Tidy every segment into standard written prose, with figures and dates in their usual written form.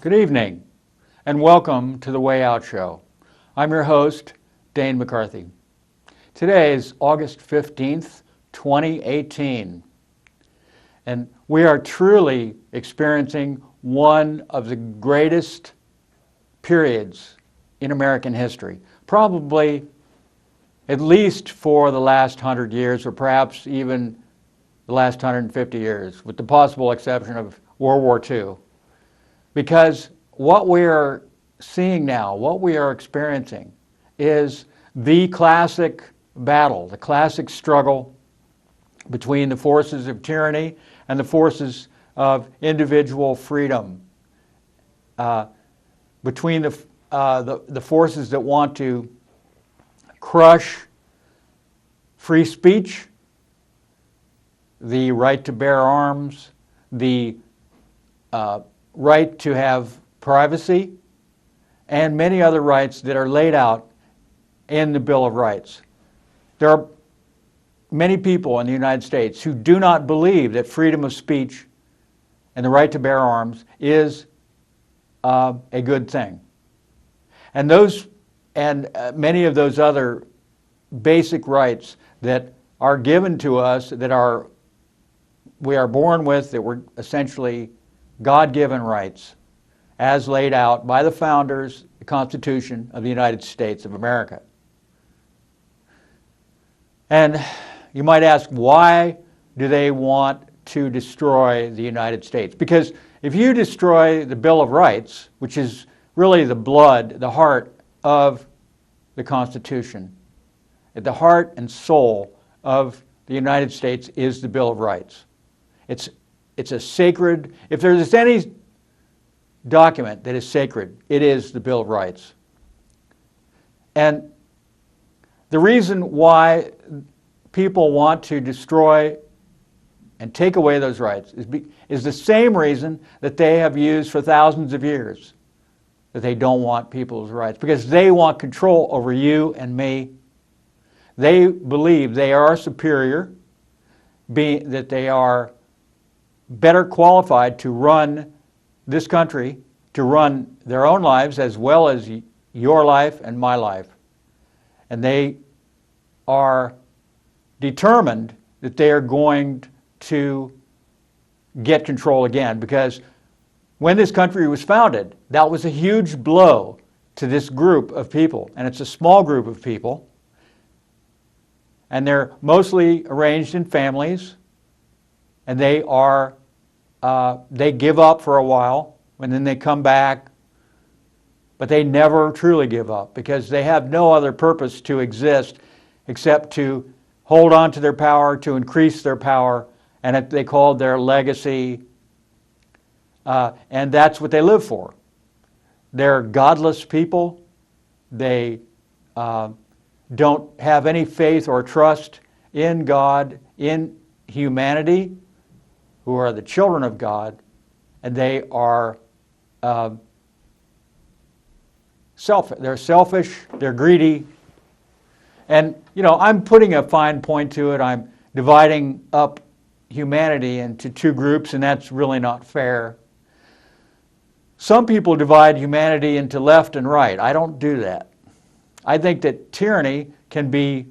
Good evening, and welcome to The Way Out Show. I'm your host, Dane McCarthy. Today is August 15th, 2018, and we are truly experiencing one of the greatest periods in American history, probably at least for the last 100 years, or perhaps even the last 150 years, with the possible exception of World War II. Because what we are seeing now, what we are experiencing, is the classic battle, the classic struggle between the forces of tyranny and the forces of individual freedom, between the forces that want to crush free speech, the right to bear arms, the right to have privacy, and many other rights that are laid out in the Bill of Rights. There are many people in the United States who do not believe that freedom of speech and the right to bear arms is a good thing. And many of those other basic rights that are given to us, that we are born with, that were essentially God-given rights as laid out by the founders, the Constitution of the United States of America. And you might ask, why do they want to destroy the United States? Because if you destroy the Bill of Rights, which is really the blood, the heart of the Constitution, at the heart and soul of the United States is the Bill of Rights. It's a sacred, if there's any document that is sacred, it is the Bill of Rights. And the reason why people want to destroy and take away those rights is the same reason that they have used for thousands of years, that they don't want people's rights, because they want control over you and me. They believe they are superior, that they are better qualified to run this country, to run their own lives as well as your life and my life. And they are determined that they are going to get control again, because when this country was founded, that was a huge blow to this group of people. And it's a small group of people, and they're mostly arranged in families, and they give up for a while, and then they come back, but they never truly give up, because they have no other purpose to exist except to hold on to their power, to increase their power, and they call it their legacy, and that's what they live for. They're godless people. They don't have any faith or trust in God, in humanity, who are the children of God, and they are they're selfish, they're greedy. And, I'm putting a fine point to it. I'm dividing up humanity into two groups, and that's really not fair. Some people divide humanity into left and right. I don't do that. I think that tyranny can be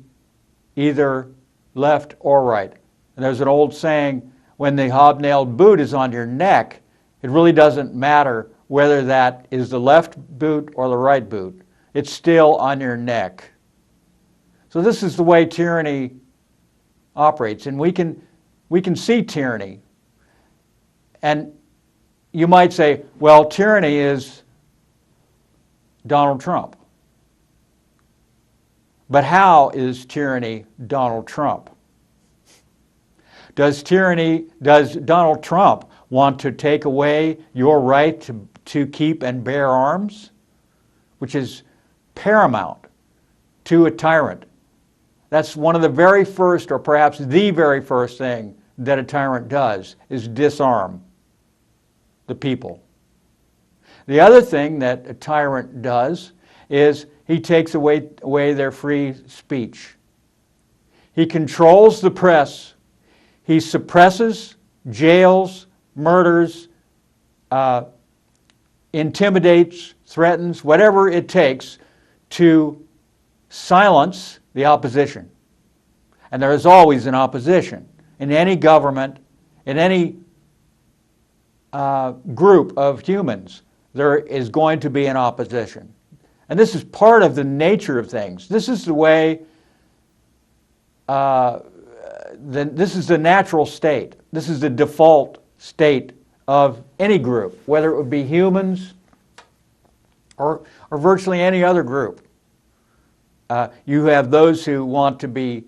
either left or right. And there's an old saying, when the hobnailed boot is on your neck, it really doesn't matter whether that is the left boot or the right boot. It's still on your neck. So this is the way tyranny operates, and we can see tyranny. And you might say, well, tyranny is Donald Trump. But how is tyranny Donald Trump? Does Donald Trump want to take away your right to keep and bear arms, which is paramount to a tyrant? That's one of the very first, or perhaps the very first thing that a tyrant does, is disarm the people. The other thing that a tyrant does is he takes away their free speech. He controls the press. He suppresses, jails, murders intimidates, threatens, whatever it takes to silence the opposition. And there is always an opposition in any government, in any group of humans. There is going to be an opposition. And this is part of the nature of things. This is the way, this is the natural state. This is the default state of any group, whether it would be humans or virtually any other group. You have those who want to be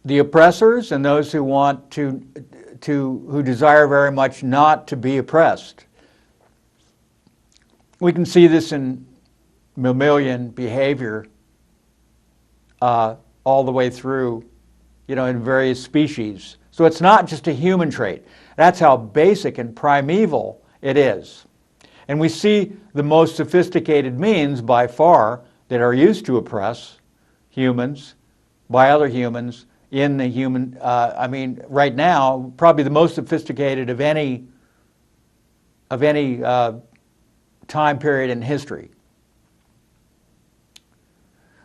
the oppressors and those who want who desire very much not to be oppressed. We can see this in mammalian behavior all the way through, in various species. So it's not just a human trait. That's how basic and primeval it is. And we see the most sophisticated means by far that are used to oppress humans by other humans in the human, right now, probably the most sophisticated of any time period in history.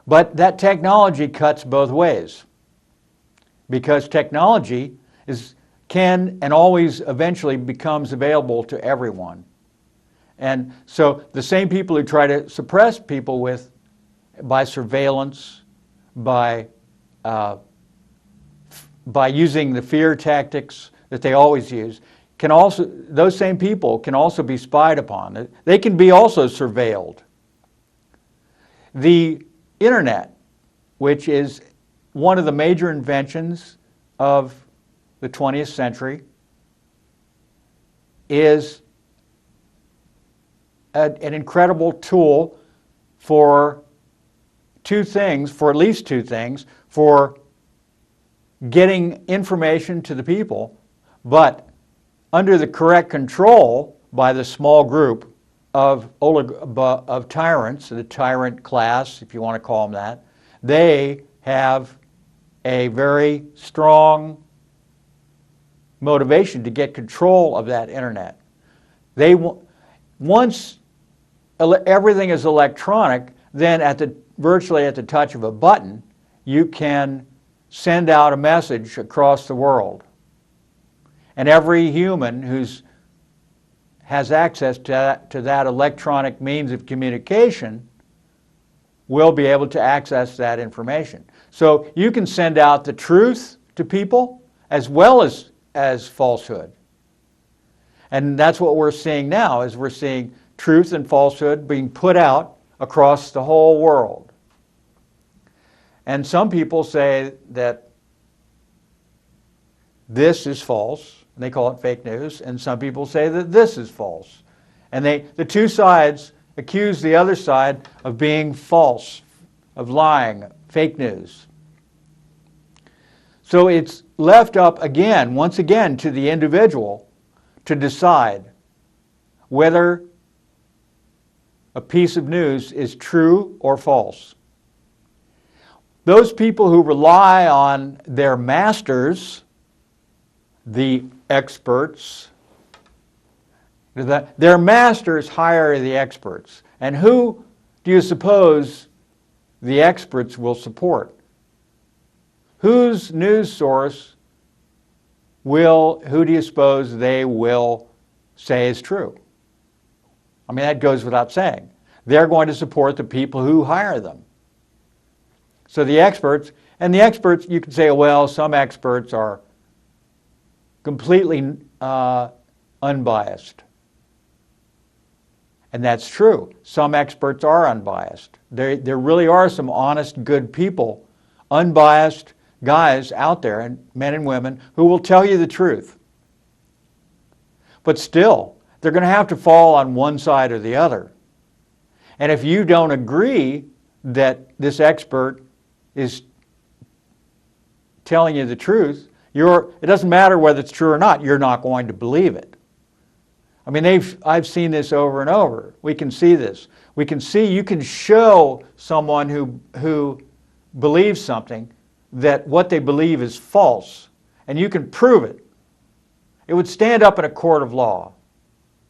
But that technology cuts both ways, because technology can and always eventually becomes available to everyone. And so the same people who try to suppress people by surveillance, by using the fear tactics that they always use, those same people can also be spied upon. They can be also surveilled. The internet, which is one of the major inventions of the 20th century, is an incredible tool for at least two things, for getting information to the people, but under the correct control by the small group of tyrants, the tyrant class, if you want to call them that. They have a very strong motivation to get control of that internet. Once everything is electronic, then virtually at the touch of a button, you can send out a message across the world. And every human who has access to that electronic means of communication will be able to access that information. So you can send out the truth to people as well as falsehood. And that's what we're seeing now, is we're seeing truth and falsehood being put out across the whole world. And some people say that this is false, and they call it fake news, and some people say that this is false. And the two sides accuse the other side of being false, of lying, fake news. So it's left up once again, to the individual to decide whether a piece of news is true or false. Those people who rely on their masters, the experts, their masters hire the experts. And who do you suppose the experts will support? Whose news source who do you suppose they will say is true? I mean, that goes without saying. They're going to support the people who hire them. So the experts, you could say, well, some experts are completely unbiased. And that's true. Some experts are unbiased. There really are some honest, good people, unbiased guys out there, and men and women, who will tell you the truth. But still, they're going to have to fall on one side or the other. And if you don't agree that this expert is telling you the truth, it doesn't matter whether it's true or not, you're not going to believe it. I mean, I've seen this over and over. We can see this. You can show someone who believes something that what they believe is false, and you can prove it. It would stand up in a court of law.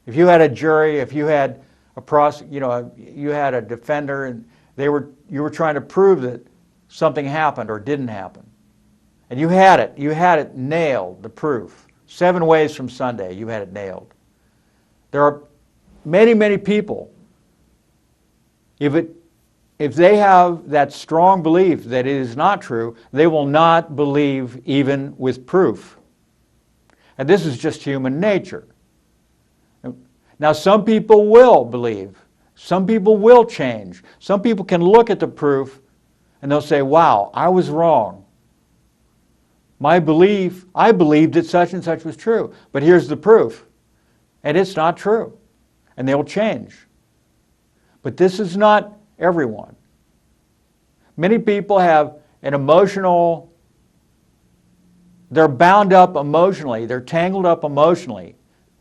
If you had a jury, if you had you had a defender, and you were trying to prove that something happened or didn't happen, and you had it nailed, the proof. 7 ways from Sunday, you had it nailed. There are many, many people, if they have that strong belief that it is not true, they will not believe even with proof. And this is just human nature. Now, some people will believe. Some people will change. Some people can look at the proof and they'll say, wow, I was wrong. I believed that such and such was true, but here's the proof. And it's not true. And they'll change. But this is not everyone. Many people have an emotional, they're bound up emotionally, they're tangled up emotionally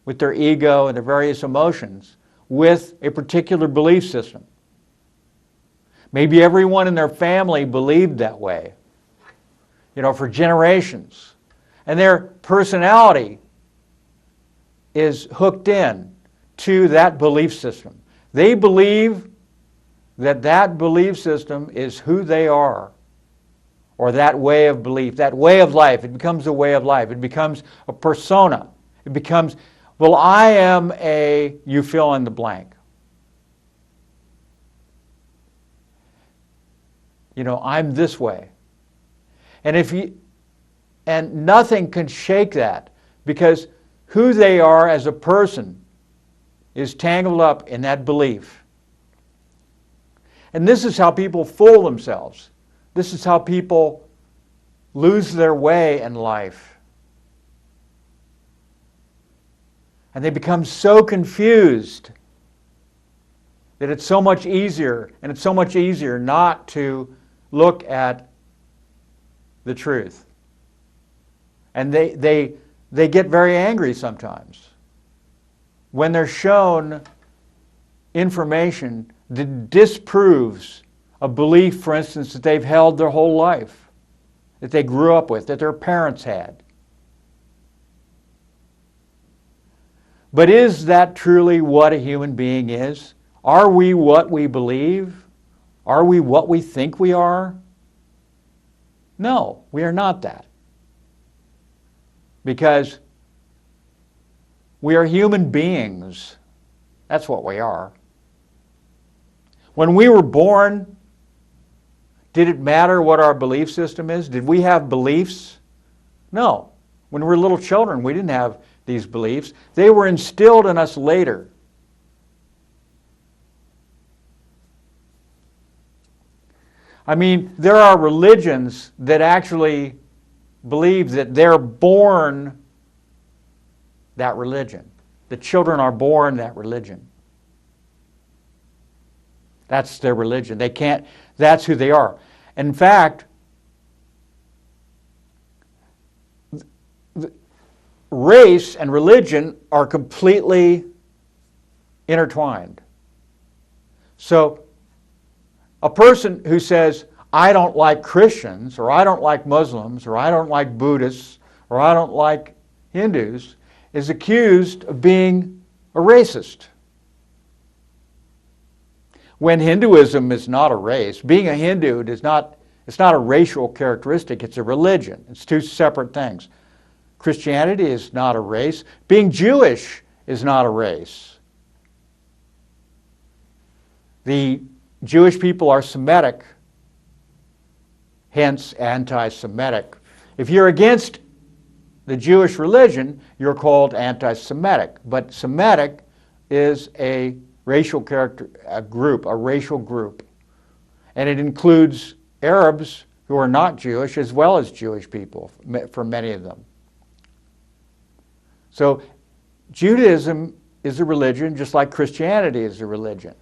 with their ego and their various emotions with a particular belief system. Maybe everyone in their family believed that way, for generations. And their personality is hooked in to that belief system. They believe that that belief system is who they are, or that way of belief, that way of life. It becomes a way of life. It becomes a persona. It becomes, well, I am you fill in the blank. I'm this way. And nothing can shake that, because who they are as a person is tangled up in that belief. And this is how people fool themselves. This is how people lose their way in life. And they become so confused that it's so much easier not to look at the truth. And they get very angry sometimes when they're shown information that disproves a belief, for instance, that they've held their whole life, that they grew up with, that their parents had. But is that truly what a human being is? Are we what we believe? Are we what we think we are? No, we are not that. Because we are human beings. That's what we are. When we were born, did it matter what our belief system is? Did we have beliefs? No. When we were little children, we didn't have these beliefs. They were instilled in us later. I mean, there are religions that actually believe that they're born that religion. The children are born that religion. That's their religion. That's who they are. In fact, race and religion are completely intertwined. So, a person who says, I don't like Christians, or I don't like Muslims, or I don't like Buddhists, or I don't like Hindus, is accused of being a racist. When Hinduism is not a race, being a Hindu it's not a racial characteristic, it's a religion. It's two separate things. Christianity is not a race. Being Jewish is not a race. The Jewish people are Semitic, hence anti-Semitic. If you're against the Jewish religion, you're called anti-Semitic. But Semitic is a racial racial group. And it includes Arabs who are not Jewish as well as Jewish people, for many of them. So Judaism is a religion just like Christianity is a religion.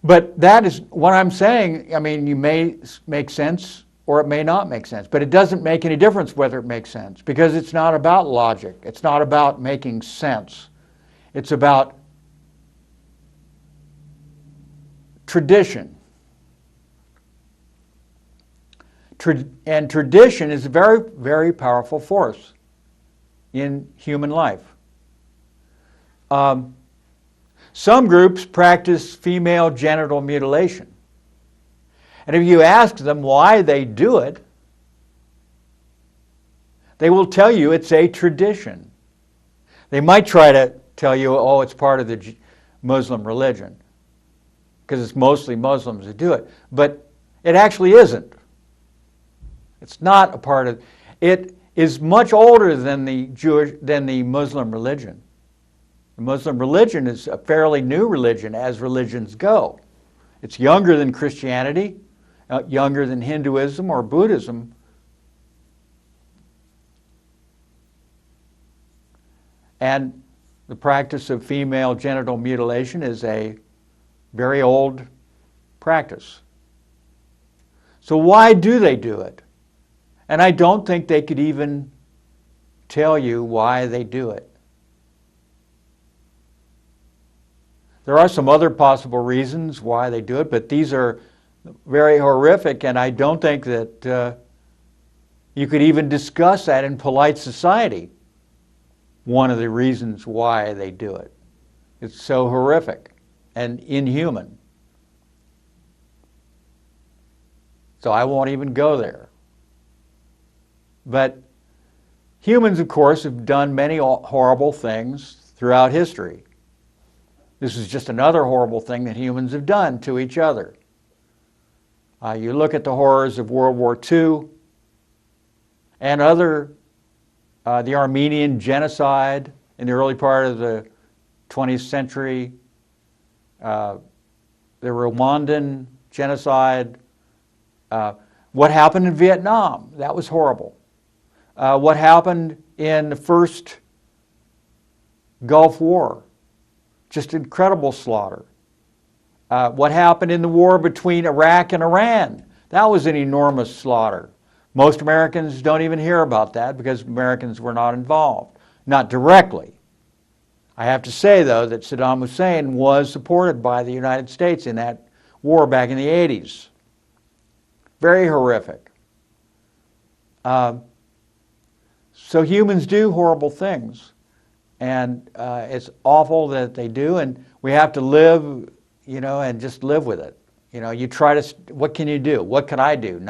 But that is what I'm saying. I mean, you may make sense or it may not make sense, but it doesn't make any difference whether it makes sense, because it's not about logic. It's not about making sense. It's about tradition. And tradition is a very, very powerful force. in human life. Some groups practice female genital mutilation. And if you ask them why they do it, they will tell you it's a tradition. They might try to tell you, oh, it's part of the Muslim religion, because it's mostly Muslims who do it. But it actually isn't. It's not a part of it. Is much older than the Muslim religion. The Muslim religion is a fairly new religion as religions go. It's younger than Christianity, younger than Hinduism or Buddhism. And the practice of female genital mutilation is a very old practice. So why do they do it? And I don't think they could even tell you why they do it. There are some other possible reasons why they do it, but these are very horrific, and I don't think that you could even discuss that in polite society, one of the reasons why they do it. It's so horrific and inhuman. So I won't even go there. But humans, of course, have done many horrible things throughout history. This is just another horrible thing that humans have done to each other. You look at the horrors of World War II and the Armenian genocide in the early part of the 20th century, the Rwandan genocide, what happened in Vietnam, that was horrible. What happened in the first Gulf War, just incredible slaughter. What happened in the war between Iraq and Iran, that was an enormous slaughter. Most Americans don't even hear about that because Americans were not involved, not directly. I have to say, though, that Saddam Hussein was supported by the United States in that war back in the 80s. Very horrific. So humans do horrible things, and it's awful that they do, and we have to live, and just live with it. You try to, what can you do? What can I do?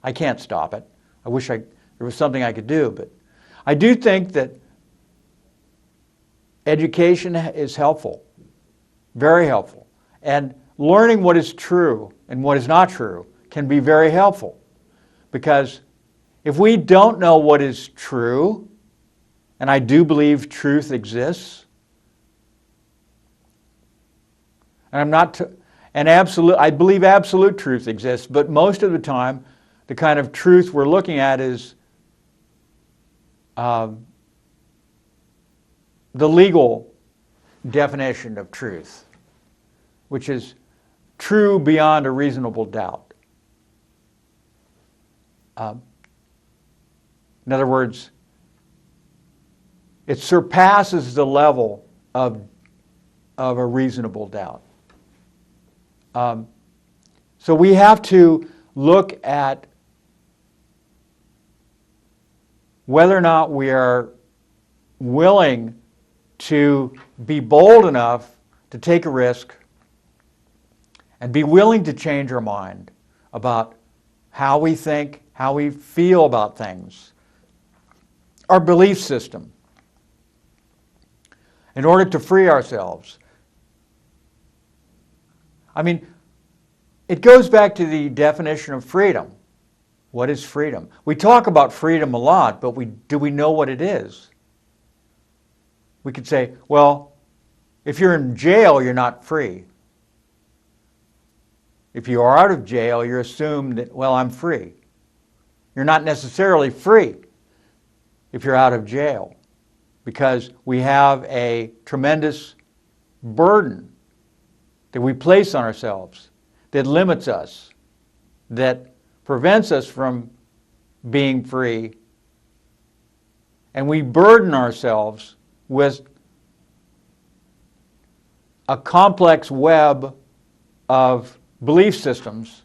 I can't stop it. I wish there was something I could do, but I do think that education is helpful, very helpful, and learning what is true and what is not true can be very helpful, because if we don't know what is true, and I do believe truth exists, and I believe absolute truth exists, but most of the time, the kind of truth we're looking at is the legal definition of truth, which is true beyond a reasonable doubt. In other words, it surpasses the level of a reasonable doubt. So we have to look at whether or not we are willing to be bold enough to take a risk and be willing to change our mind about how we think, how we feel about things, our belief system, in order to free ourselves. I mean, it goes back to the definition of freedom. What is freedom? We talk about freedom a lot, but do we know what it is? We could say, well, if you're in jail, you're not free. If you are out of jail, you're assumed that, well, I'm free. You're not necessarily free if you're out of jail, because we have a tremendous burden that we place on ourselves that limits us, that prevents us from being free, and we burden ourselves with a complex web of belief systems.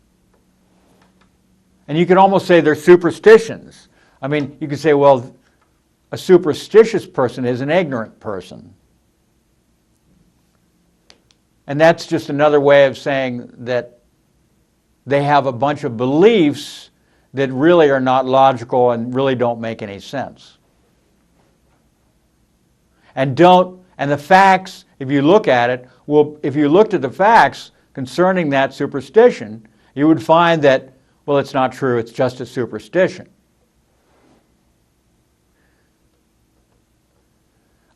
And you can almost say they're superstitions. I mean, you could say, well, a superstitious person is an ignorant person. And that's just another way of saying that they have a bunch of beliefs that really are not logical and really don't make any sense. And the facts, if you look at it, well, if you looked at the facts concerning that superstition, you would find that, well, it's not true, it's just a superstition.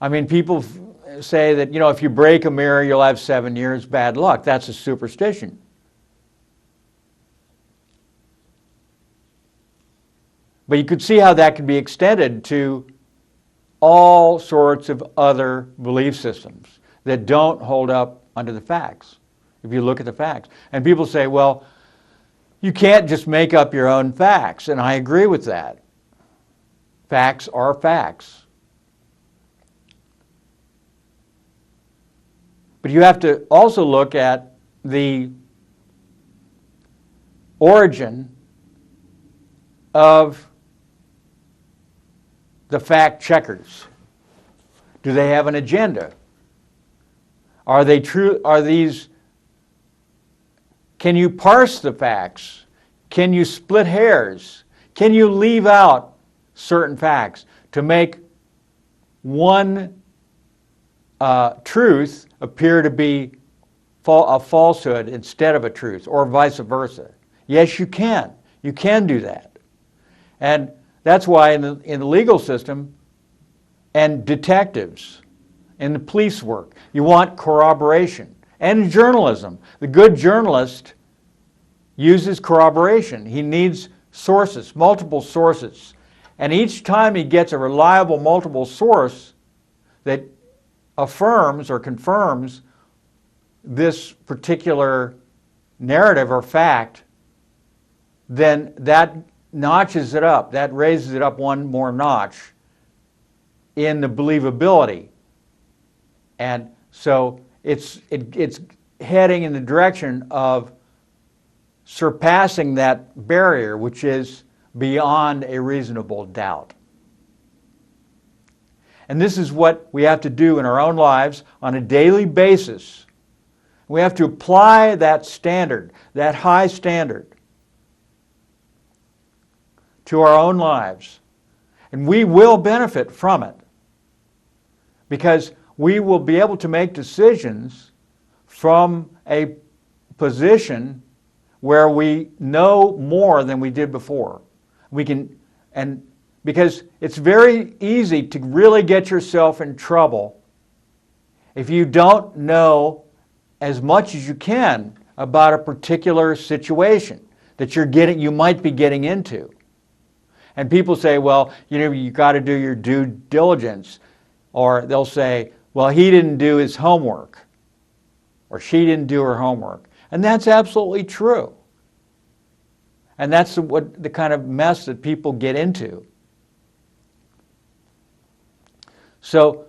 I mean, people say that, if you break a mirror, you'll have 7 years bad luck. That's a superstition. But you could see how that could be extended to all sorts of other belief systems that don't hold up under the facts, if you look at the facts. And people say, well, you can't just make up your own facts, and I agree with that. Facts are facts. But you have to also look at the origin of the fact checkers. Do they have an agenda? Are they true? Can you parse the facts? Can you split hairs? Can you leave out certain facts to make one truth appear to be a falsehood instead of a truth, or vice versa? Yes, you can. You can do that. And that's why in the legal system and detectives, in the police work, you want corroboration. And in journalism, the good journalist uses corroboration. He needs sources, multiple sources. And each time he gets a reliable multiple source that affirms or confirms this particular narrative or fact, then that notches it up, that raises it up one more notch in the believability. And so it's heading in the direction of surpassing that barrier, which is beyond a reasonable doubt. And this is what we have to do in our own lives on a daily basis. We have to apply that standard, that high standard, to our own lives. And we will benefit from it, because we will be able to make decisions from a position where we know more than we did before. Because it's very easy to really get yourself in trouble if you don't know as much as you can about a particular situation that you might be getting into. And people say, well, you got to do your due diligence. Or they'll say, well, he didn't do his homework, or she didn't do her homework. And that's absolutely true. And that's the kind of mess that people get into. So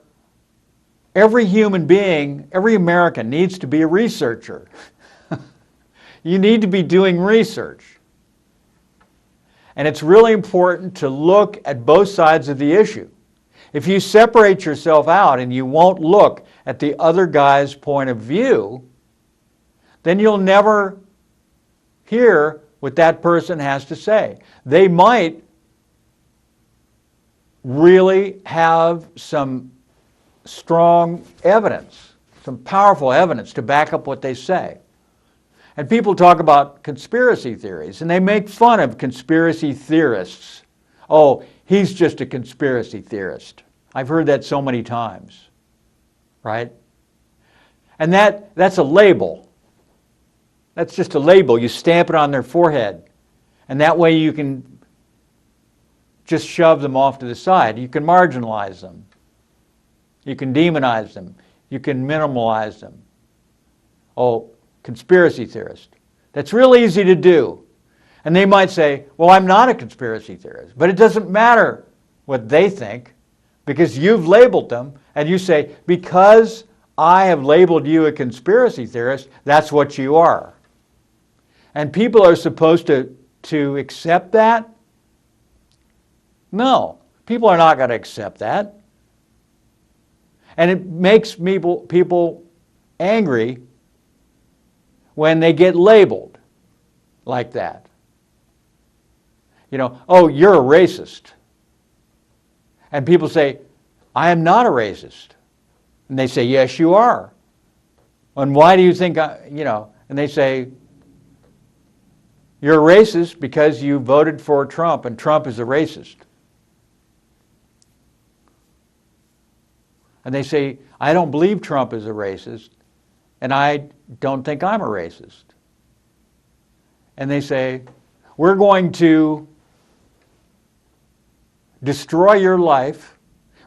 every human being, every American needs to be a researcher. You need to be doing research. And it's really important to look at both sides of the issue. If you separate yourself out and you won't look at the other guy's point of view, then you'll never hear what that person has to say. They might really have some strong evidence, some powerful evidence to back up what they say. And people talk about conspiracy theories, and they make fun of conspiracy theorists. Oh, he's just a conspiracy theorist. I've heard that so many times, right? And that's a label. That's just a label. You stamp it on their forehead, and that way you can just shove them off to the side. You can marginalize them. You can demonize them. You can minimalize them. Oh, conspiracy theorist. That's real easy to do. And they might say, well, I'm not a conspiracy theorist. But it doesn't matter what they think, because you've labeled them, and you say, because I have labeled you a conspiracy theorist, that's what you are. And people are supposed to accept that? No. People are not going to accept that. And it makes people angry when they get labeled like that. You know, oh, you're a racist. And people say, I am not a racist. And they say, yes, you are. And why do you think, and they say, you're a racist because you voted for Trump, and Trump is a racist. And they say, I don't believe Trump is a racist, and I don't think I'm a racist. And they say, we're going to destroy your life.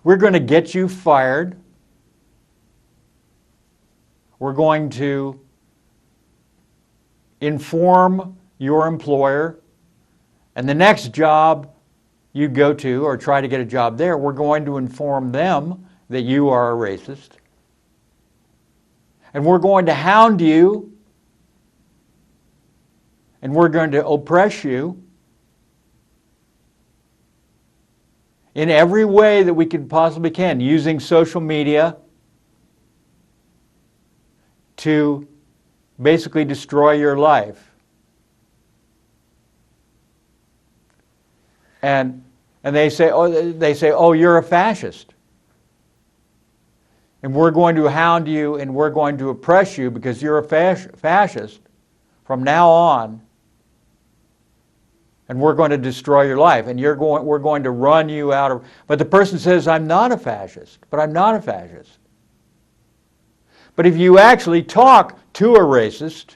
We're going to get you fired. We're going to inform your employer, and the next job you go to or try to get a job there, we're going to inform them that you are a racist. And we're going to hound you, and we're going to oppress you in every way that we possibly can, using social media to basically destroy your life. And they say, oh, you're a fascist. And we're going to hound you and we're going to oppress you because you're a fascist from now on. And we're going to destroy your life. And we're going to run you out of... But the person says, I'm not a fascist. But I'm not a fascist. But if you actually talk to a racist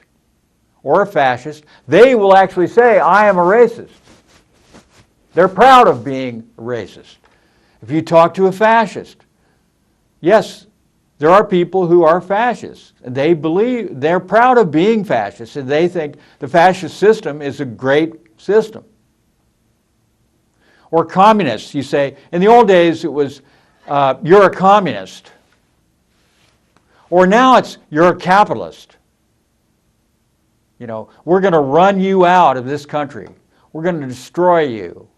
or a fascist, they will actually say, I am a racist. They're proud of being racist. If you talk to a fascist, yes, there are people who are fascists. They're proud of being fascists, and they think the fascist system is a great system. Or communists, you say, in the old days it was, you're a communist. Or now it's, you're a capitalist. You know, we're going to run you out of this country. We're going to destroy you.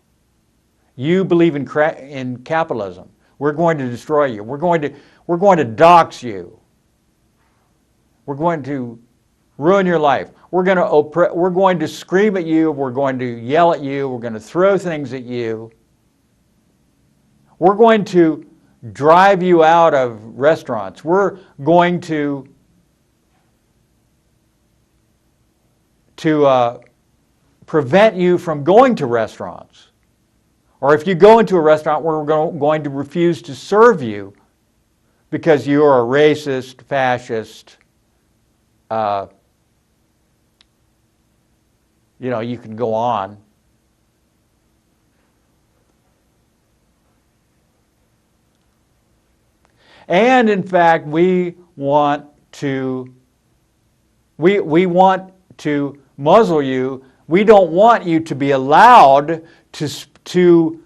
You believe in capitalism. We're going to destroy you. We're going to dox you. We're going to ruin your life. We're going to scream at you. We're going to yell at you. We're going to throw things at you. We're going to drive you out of restaurants. We're going to prevent you from going to restaurants. Or if you go into a restaurant, we're going to refuse to serve you because you are a racist, fascist. You can go on. And in fact, we want to muzzle you. We don't want you to be allowed to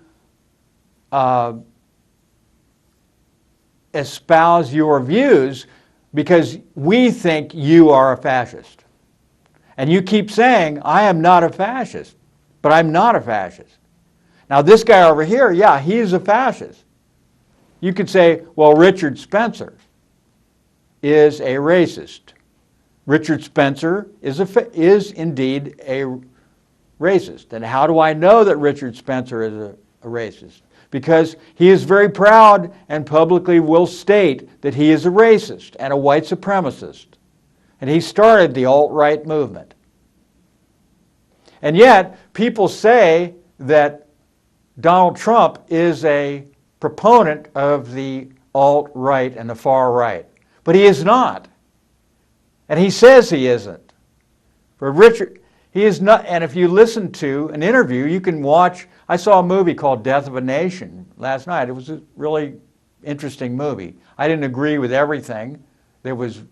espouse your views because we think you are a fascist. And you keep saying, I am not a fascist, but I'm not a fascist. Now this guy over here, yeah, he's a fascist. You could say, well, Richard Spencer is a racist. Richard Spencer is indeed a racist. And how do I know that Richard Spencer is a racist? Because he is very proud and publicly will state that he is a racist and a white supremacist. And he started the alt-right movement. And yet, people say that Donald Trump is a proponent of the alt-right and the far right. But he is not. And he says he isn't. But Richard, he is not. And if you listen to an interview, you can watch. I saw a movie called Death of a Nation last night. It was a really interesting movie. I didn't agree with everything that was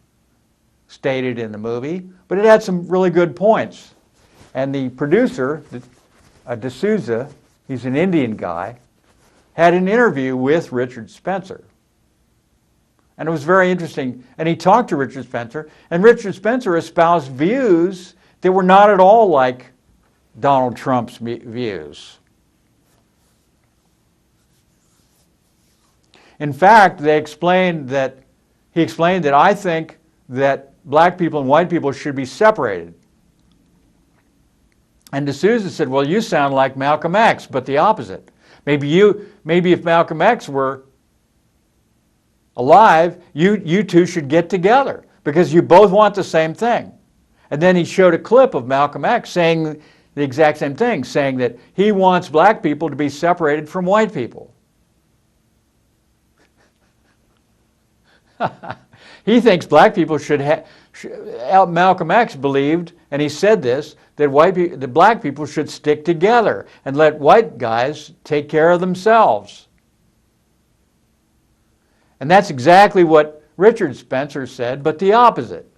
stated in the movie, but it had some really good points. And the producer, D'Souza, he's an Indian guy, had an interview with Richard Spencer. And it was very interesting. And he talked to Richard Spencer, and Richard Spencer espoused views that were not at all like Donald Trump's views. In fact, he explained that I think that black people and white people should be separated. And D'Souza said, well, you sound like Malcolm X, but the opposite. Maybe if Malcolm X were alive, you two should get together because you both want the same thing. And then he showed a clip of Malcolm X saying the exact same thing, saying that he wants black people to be separated from white people. He thinks black people Malcolm X believed, and he said this, that black people should stick together and let white guys take care of themselves. And that's exactly what Richard Spencer said, but the opposite.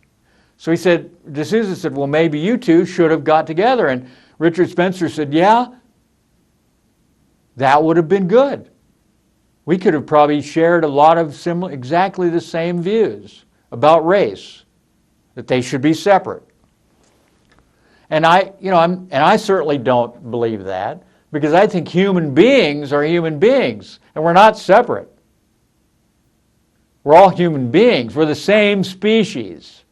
So he said, D'Souza said, well, maybe you two should have got together. And Richard Spencer said, yeah, that would have been good. We could have probably shared a lot of exactly the same views about race, that they should be separate. And I certainly don't believe that, because I think human beings are human beings, and we're not separate. We're all human beings. We're the same species.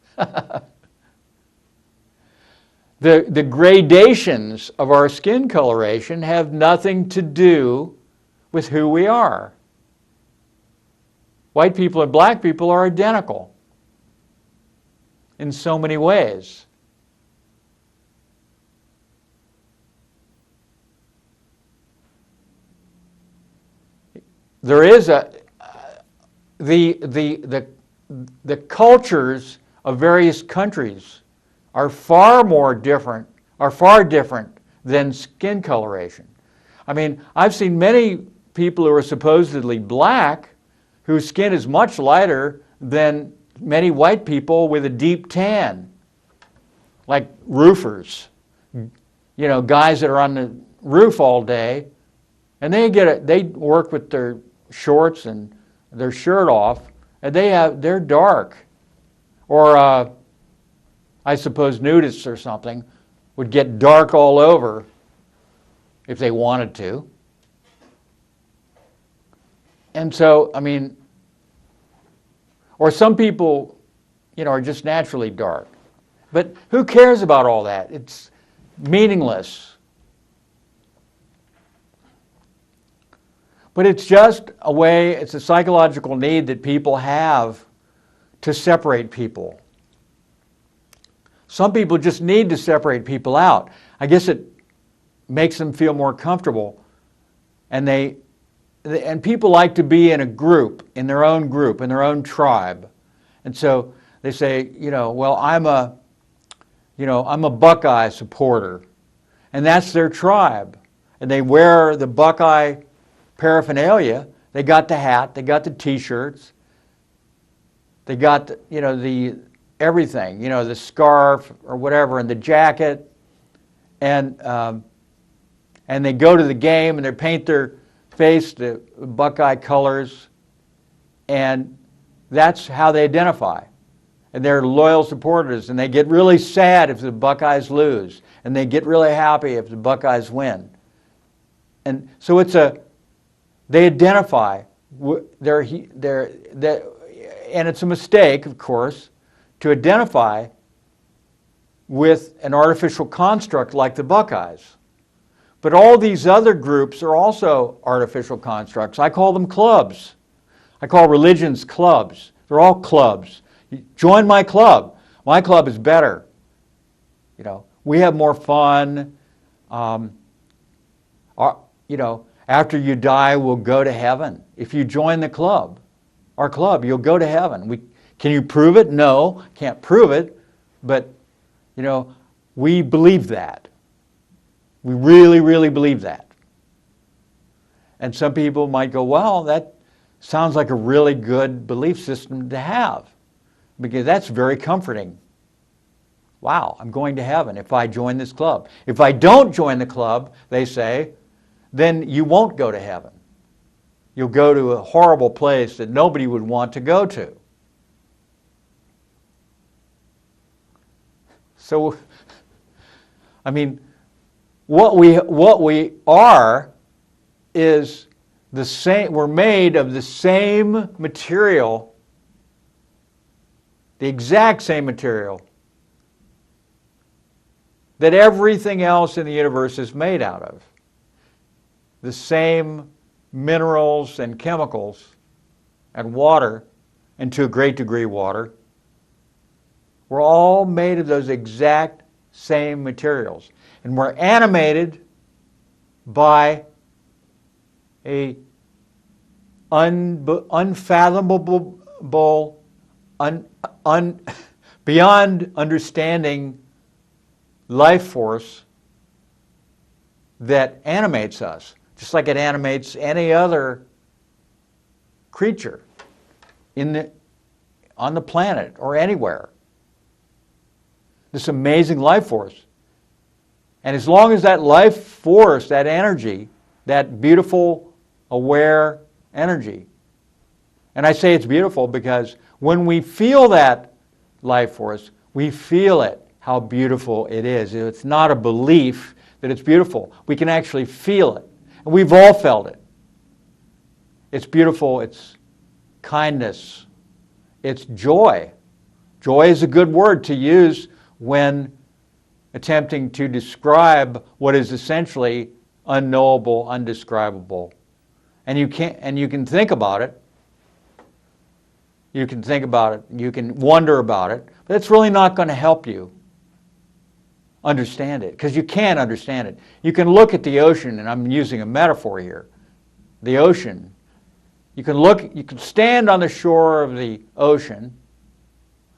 The gradations of our skin coloration have nothing to do with who we are. White people and black people are identical in so many ways. There is the cultures of various countries are far different than skin coloration. I mean, I've seen many people who are supposedly black whose skin is much lighter than many white people with a deep tan, like roofers, guys that are on the roof all day, and they work with their shorts and their shirt off, and they're dark. Or I suppose nudists or something would get dark all over if they wanted to. And so, I mean, or some people, are just naturally dark. But who cares about all that? It's meaningless. But it's just it's a psychological need that people have to separate people. Some people just need to separate people out. I guess it makes them feel more comfortable. And people like to be in a group, in their own tribe. And so they say, well, I'm a Buckeye supporter. And that's their tribe. And they wear the Buckeye paraphernalia. They got the hat, they got the t-shirts, they got the everything, the scarf or whatever, and the jacket, and they go to the game and they paint their face the Buckeye colors, and that's how they identify. And they're loyal supporters, and they get really sad if the Buckeyes lose, and they get really happy if the Buckeyes win. And so they identify, and it's a mistake, of course, to identify with an artificial construct like the Buckeyes. But all these other groups are also artificial constructs. I call them clubs. I call religions clubs. They're all clubs. Join my club. My club is better. We have more fun. After you die, we'll go to heaven. If you join the club, our club, you'll go to heaven. Can you prove it? No, can't prove it. But, we believe that. We really, really believe that. And some people might go, well, that sounds like a really good belief system to have, because that's very comforting. Wow, I'm going to heaven if I join this club. If I don't join the club, they say, then you won't go to heaven. You'll go to a horrible place that nobody would want to go to. So, I mean, what we are is we're made of the same material, the exact same material that everything else in the universe is made out of. The same minerals and chemicals and water, and to a great degree water. We're all made of those exact same materials. And we're animated by a unfathomable, beyond understanding life force that animates us, just like it animates any other creature on the planet or anywhere. This amazing life force. And as long as that life force, that energy, that beautiful, aware energy, and I say it's beautiful because when we feel that life force, we feel it, how beautiful it is. It's not a belief that it's beautiful. We can actually feel it. And we've all felt it. It's beautiful, it's kindness, it's joy. Joy is a good word to use when attempting to describe what is essentially unknowable, undescribable. And you can think about it. You can think about it. You can wonder about it. But it's really not going to help you understand it, because you can't understand it. You can look at the ocean, and I'm using a metaphor here. The ocean. You can stand on the shore of the ocean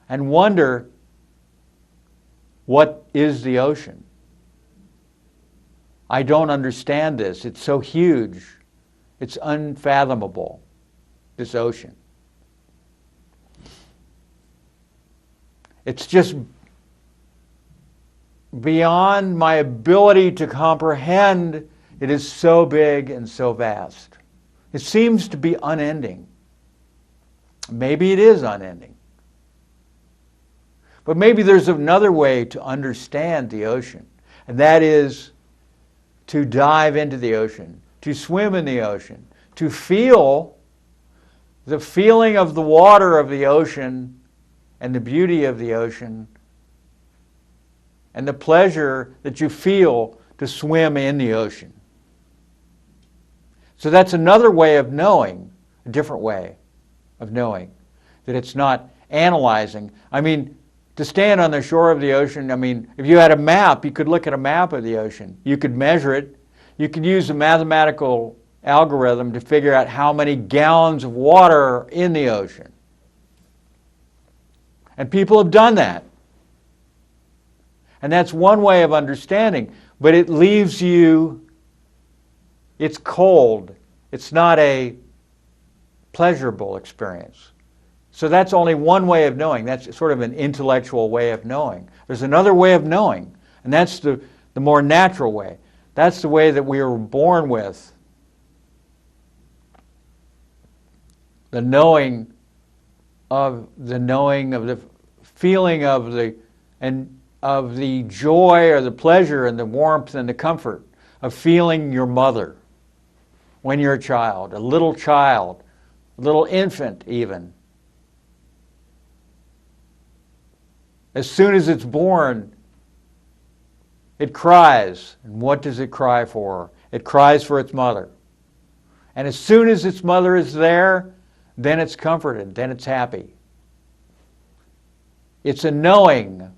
and wonder, what is the ocean? I don't understand this. It's so huge. It's unfathomable, this ocean. It's just beyond my ability to comprehend. It is so big and so vast. It seems to be unending. Maybe it is unending. But maybe there's another way to understand the ocean, and that is to dive into the ocean, to swim in the ocean, to feel the feeling of the water of the ocean and the beauty of the ocean and the pleasure that you feel to swim in the ocean. So that's another way of knowing, a different way of knowing, that it's not analyzing. I mean, to stand on the shore of the ocean, I mean, if you had a map, you could look at a map of the ocean. You could measure it. You could use a mathematical algorithm to figure out how many gallons of water are in the ocean. And people have done that. And that's one way of understanding, but it leaves you, it's cold. It's not a pleasurable experience. So that's only one way of knowing. That's sort of an intellectual way of knowing. There's another way of knowing, and that's the more natural way. That's the way that we were born with. The knowing of the feeling of the joy or the pleasure and the warmth and the comfort of feeling your mother when you're a child, a little infant even. As soon as it's born, it cries. And what does it cry for? It cries for its mother. And as soon as its mother is there, then it's comforted, then it's happy. It's a knowing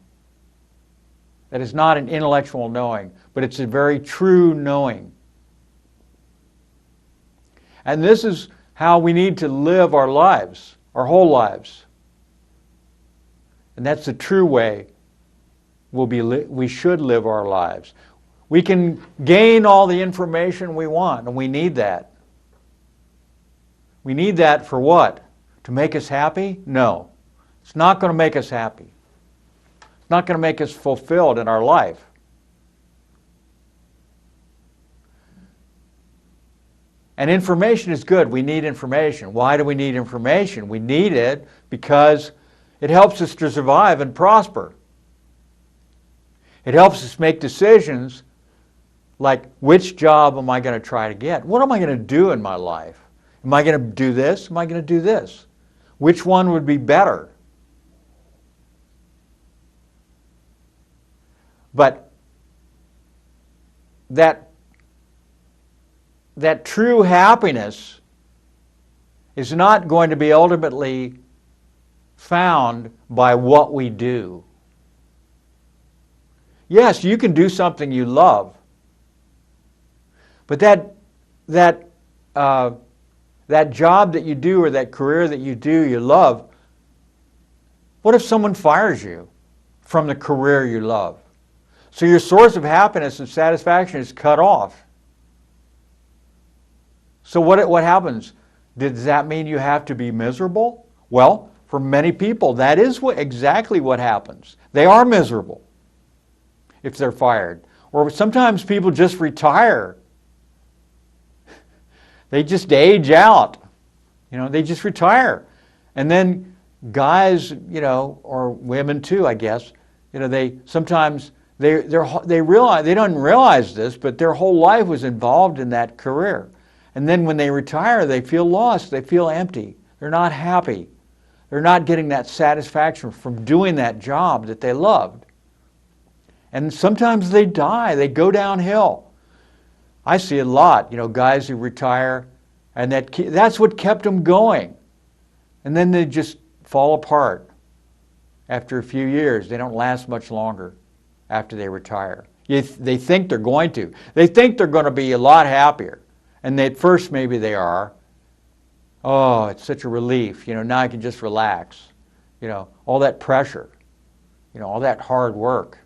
that is not an intellectual knowing, but it's a very true knowing. And this is how we need to live our lives, our whole lives. And that's the true way we should live our lives. We can gain all the information we want, and we need that. We need that for what? To make us happy? No. It's not going to make us happy. It's not going to make us fulfilled in our life. And information is good. We need information. Why do we need information? We need it because it helps us to survive and prosper. It helps us make decisions Like, which job am I going to try to get? What am I going to do in my life? Am I going to do this? Am I going to do this? Which one would be better? But that true happiness is not going to be ultimately found by what we do. Yes, you can do something you love, but that job that you do or that career that you do you love, what if someone fires you from the career you love? So your source of happiness and satisfaction is cut off. So what happens? Does that mean you have to be miserable? Well, for many people, that is exactly what happens. They are miserable if they're fired. Or sometimes people just retire. They just age out. They just retire. And then guys, or women too, I guess, they sometimes they realize, they don't realize this, but their whole life was involved in that career. And then when they retire, they feel lost, they feel empty. They're not happy. They're not getting that satisfaction from doing that job that they loved. And sometimes they die, they go downhill. I see a lot, guys who retire, and that's what kept them going. And then they just fall apart after a few years. They don't last much longer after they retire. They think they're going to. They think they're going to be a lot happier. And at first maybe they are. Oh, it's such a relief. Now I can just relax. All that pressure. All that hard work.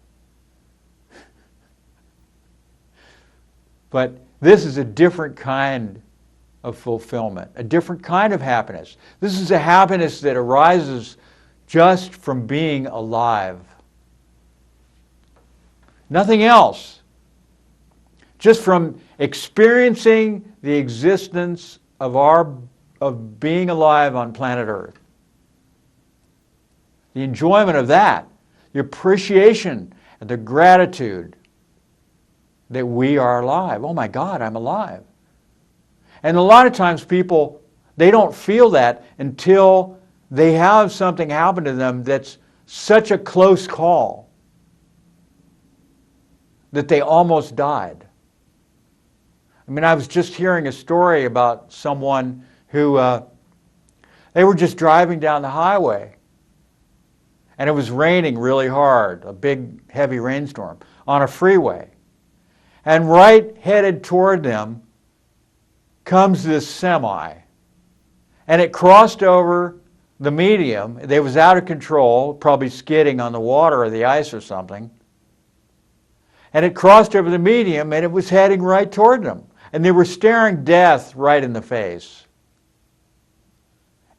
But this is a different kind of fulfillment, a different kind of happiness. This is a happiness that arises just from being alive. Nothing else. Just from experiencing the existence of being alive on planet Earth. The enjoyment of that, the appreciation and the gratitude that we are alive. Oh my God, I'm alive. And a lot of times people, they don't feel that until they have something happen to them that's such a close call that they almost died. I was just hearing a story about someone who, they were just driving down the highway and it was raining really hard, a big heavy rainstorm on a freeway. And right headed toward them comes this semi. And it crossed over the medium. It was out of control, probably skidding on the water or the ice or something. And it crossed over the medium and it was heading right toward them. And they were staring death right in the face.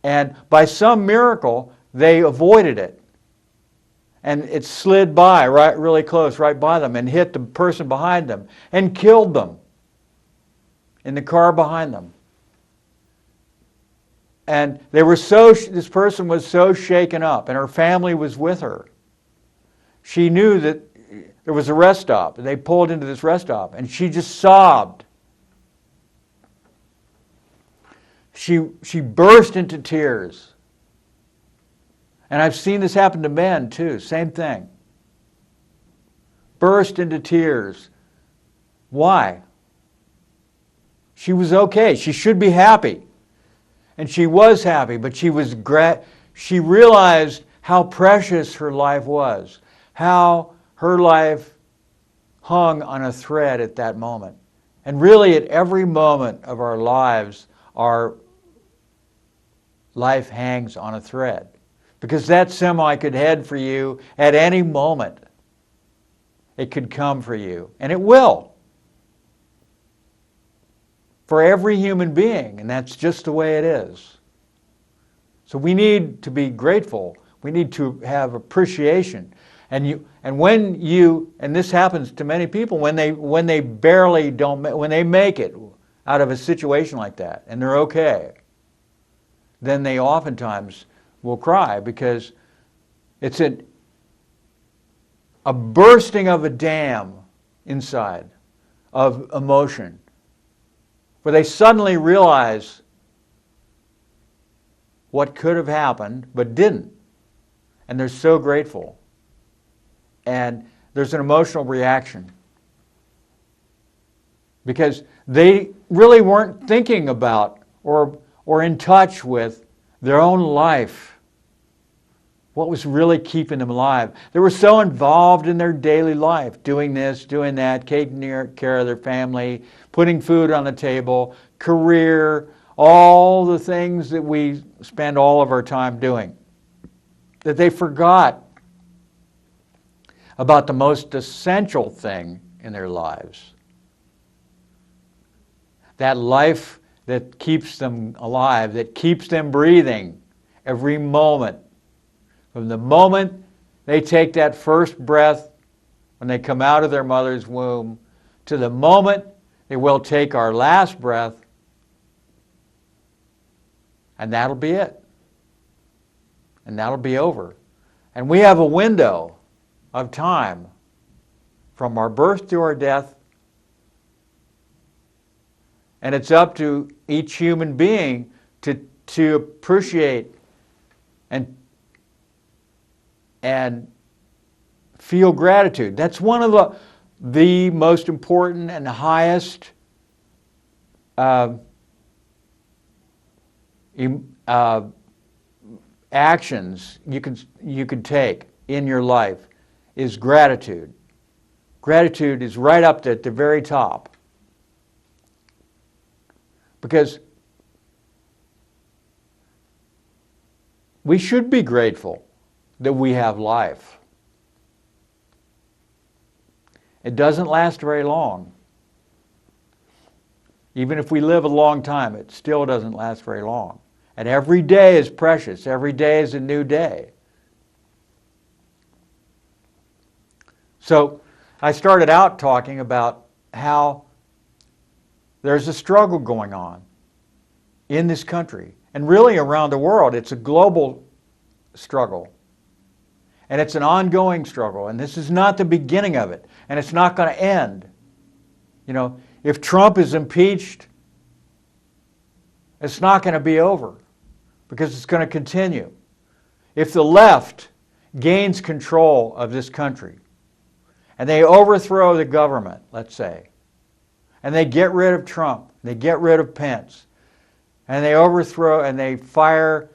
And by some miracle, they avoided it. And it slid by really close, right by them, and hit the person behind them and killed them in the car behind them. And this person was so shaken up, and her family was with her. She knew that there was a rest stop, and they pulled into this rest stop, and she just sobbed. She burst into tears. And I've seen this happen to men too, same thing. Burst into tears. Why? She was okay. She should be happy. And she was happy, but she realized how precious her life was, how her life hung on a thread at that moment. And really at every moment of our lives, our life hangs on a thread. Because that semi could head for you at any moment. It could come for you. And it will. For every human being. And that's just the way it is. So we need to be grateful. We need to have appreciation. And this happens to many people when they when they make it out of a situation like that and they're okay, then they oftentimes will cry because it's a bursting of a dam inside, of emotion, where they suddenly realize what could have happened but didn't. And they're so grateful. And there's an emotional reaction because they really weren't thinking about or in touch with their own life, what was really keeping them alive. They were so involved in their daily life, doing this, doing that, taking care of their family, putting food on the table, career, all the things that we spend all of our time doing, that they forgot about the most essential thing in their lives. That life that keeps them alive, that keeps them breathing every moment. From the moment they take that first breath when they come out of their mother's womb to the moment they will take our last breath, and that'll be it. And that'll be over. And we have a window of time from our birth to our death, and it's up to each human being to appreciate and feel gratitude. That's one of the most important and highest actions you can take in your life is gratitude. Gratitude is right up at the very top. Because we should be grateful that we have life. It doesn't last very long. Even if we live a long time, it still doesn't last very long. And every day is precious. Every day is a new day. So I started out talking about how there's a struggle going on in this country and really around the world. It's a global struggle. And it's an ongoing struggle. And this is not the beginning of it. And it's not going to end. You know, if Trump is impeached, it's not going to be over because it's going to continue. If the left gains control of this country and they overthrow the government, let's say, and they get rid of Trump, they get rid of Pence, and they overthrow and they fire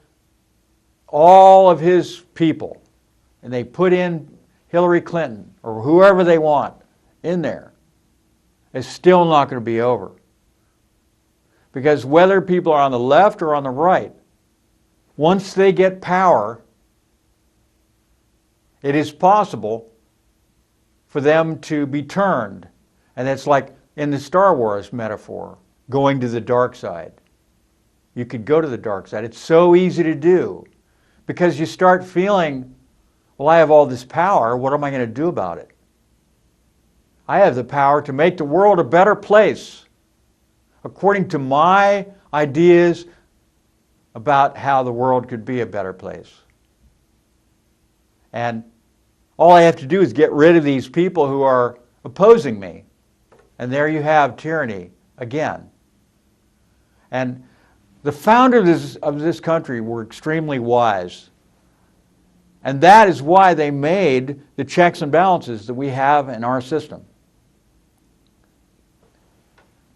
all of his people, and they put in Hillary Clinton or whoever they want in there, it's still not going to be over. Because whether people are on the left or on the right, once they get power, it is possible for them to be turned. And it's like in the Star Wars metaphor, going to the dark side. You could go to the dark side. It's so easy to do because you start feeling, well, I have all this power. What am I going to do about it? I have the power to make the world a better place according to my ideas about how the world could be a better place. And all I have to do is get rid of these people who are opposing me. And there you have tyranny again. And the founders of this country were extremely wise. And that is why they made the checks and balances that we have in our system.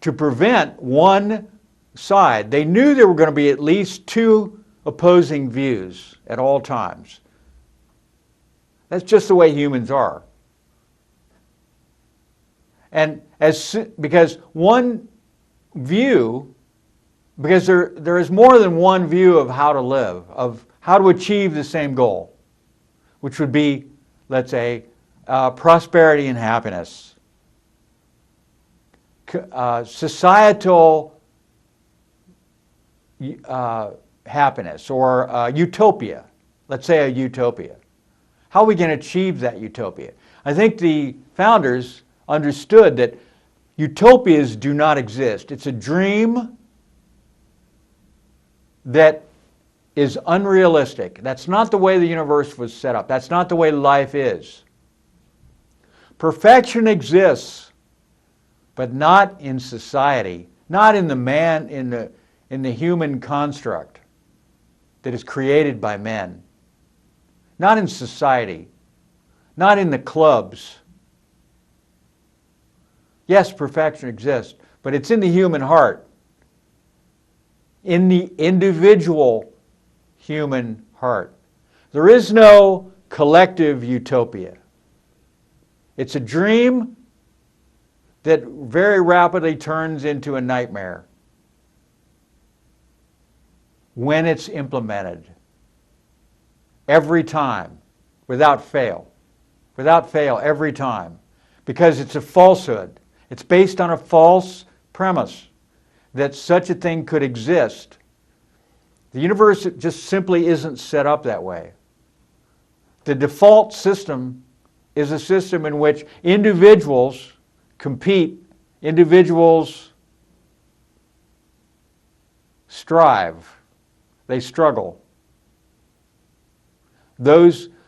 To prevent one side. They knew there were going to be at least two opposing views at all times. That's just the way humans are. And because one view, because there is more than one view of how to live, of how to achieve the same goal, which would be, let's say, prosperity and happiness, societal happiness, or utopia. Let's say a utopia. How are we going to achieve that utopia? I think the founders understood that utopias do not exist. It's a dream that is unrealistic. That's not the way the universe was set up. That's not the way life is. Perfection exists but not in society, not in the man, in the human construct that is created by men, not in society, not in the clubs. Yes, perfection exists, but it's in the human heart, in the individual human heart. There is no collective utopia. It's a dream that very rapidly turns into a nightmare when it's implemented. Every time, without fail, every time, because it's a falsehood. It's based on a false premise that such a thing could exist. The universe just simply isn't set up that way. The default system is a system in which individuals compete, individuals strive, they struggle.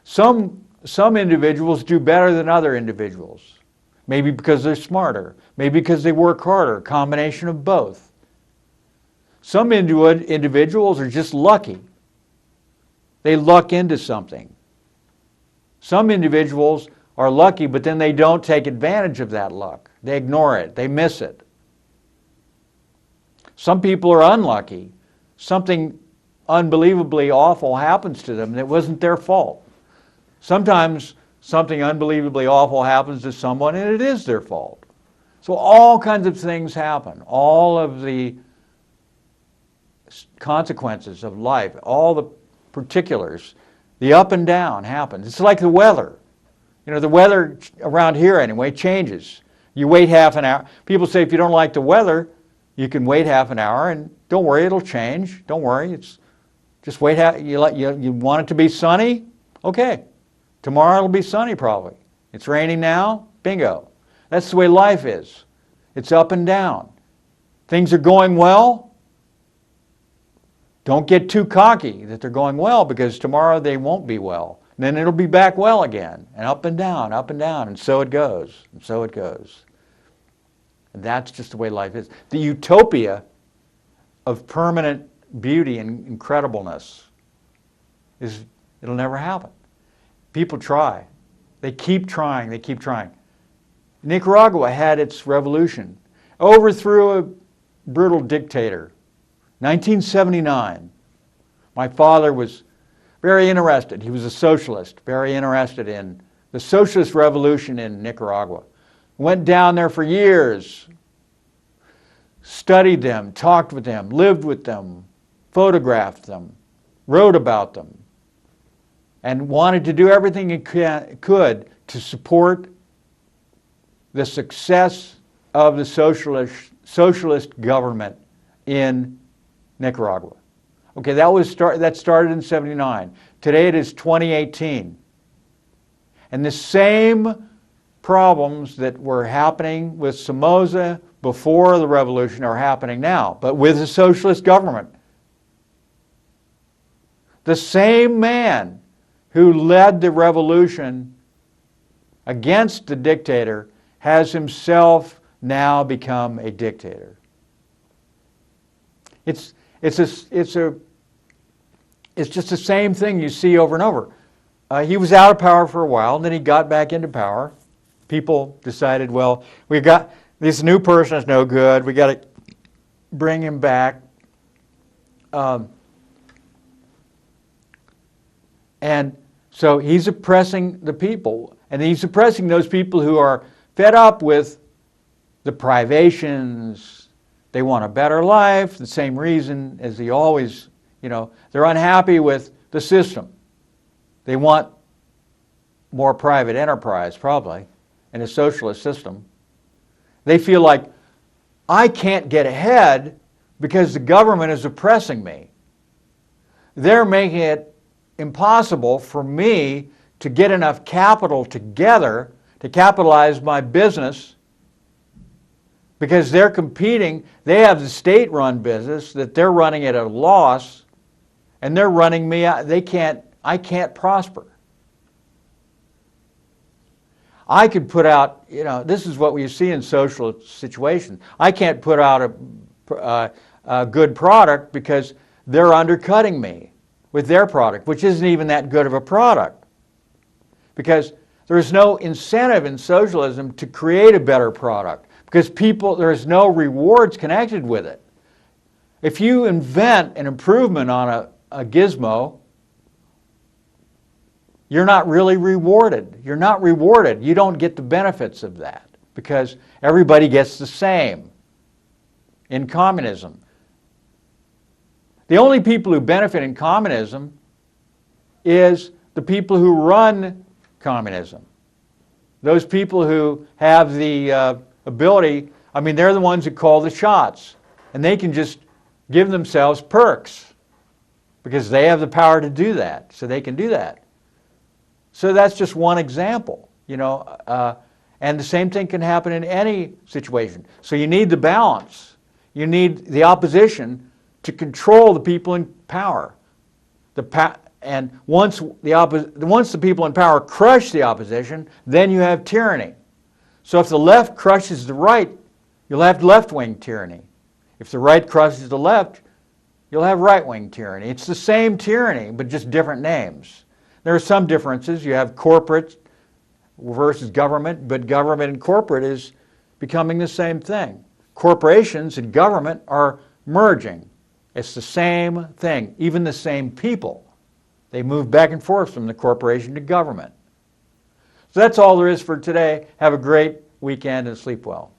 Some individuals do better than other individuals. Maybe because they're smarter, maybe because they work harder, a combination of both. Some individuals are just lucky. They luck into something. Some individuals are lucky, but then they don't take advantage of that luck. They ignore it. They miss it. Some people are unlucky. Something unbelievably awful happens to them that wasn't their fault. Sometimes something unbelievably awful happens to someone and it is their fault. So all kinds of things happen. All of the consequences of life, all the particulars, the up and down happens. It's like the weather. You know, the weather around here anyway changes. You wait half an hour. People say if you don't like the weather, you can wait half an hour and don't worry, it'll change. Don't worry. It's just wait. You want it to be sunny? Okay. Tomorrow it'll be sunny probably. It's raining now? Bingo. That's the way life is. It's up and down. Things are going well. Don't get too cocky that they're going well, because tomorrow they won't be well. And then it'll be back well again, and up and down, and so it goes, and so it goes. And that's just the way life is. The utopia of permanent beauty and incredibleness it'll never happen. People try. They keep trying, they keep trying. Nicaragua had its revolution, overthrew a brutal dictator. 1979. My father was very interested. He was a socialist, very interested in the socialist revolution in Nicaragua. Went down there for years, studied them, talked with them, lived with them, photographed them, wrote about them, and wanted to do everything he could to support the success of the socialist government in Nicaragua. Okay, that started in 79. Today it is 2018. And the same problems that were happening with Somoza before the revolution are happening now, but with a socialist government. The same man who led the revolution against the dictator has himself now become a dictator. It's just the same thing you see over and over. He was out of power for a while, and then he got back into power. People decided, well, we got this new person is no good. We got to bring him back. And so he's oppressing the people, and he's oppressing those people who are fed up with the privations. They want a better life, the same reason as they always, they're unhappy with the system. They want more private enterprise, probably, in a socialist system. They feel like, I can't get ahead because the government is oppressing me. They're making it impossible for me to get enough capital together to capitalize my business, because they're competing. They have the state-run business that they're running at a loss, and they're running me out. I can't prosper. I could put out, this is what we see in social situations. I can't put out a good product because they're undercutting me with their product, which isn't even that good of a product. Because there's no incentive in socialism to create a better product, because there's no rewards connected with it. If you invent an improvement on a gizmo, you're not really rewarded. You're not rewarded. You don't get the benefits of that because everybody gets the same in communism. The only people who benefit in communism is the people who run communism. Those people who have the ability, they're the ones who call the shots, and they can just give themselves perks because they have the power to do that, so they can do that. So that's just one example, and the same thing can happen in any situation. So you need the balance. You need the opposition to control the people in power. And once the people in power crush the opposition, then you have tyranny. So if the left crushes the right, you'll have left-wing tyranny. If the right crushes the left, you'll have right-wing tyranny. It's the same tyranny, but just different names. There are some differences. You have corporate versus government, but government and corporate is becoming the same thing. Corporations and government are merging. It's the same thing, even the same people. They move back and forth from the corporation to government. So that's all there is for today. Have a great weekend and sleep well.